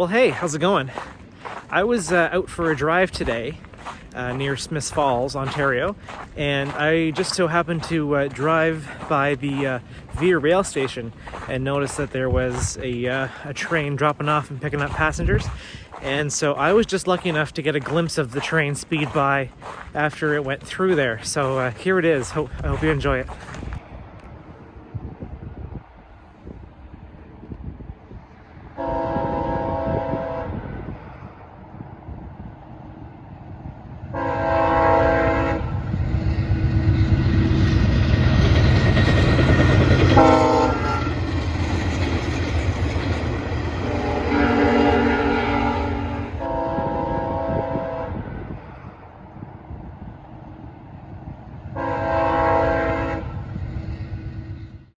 Well, hey, how's it going? I was out for a drive today near Smiths Falls, Ontario, and I just so happened to drive by the Via Rail station and noticed that there was a train dropping off and picking up passengers. And so I was just lucky enough to get a glimpse of the train speed by after it went through there. So here it is. I hope you enjoy it.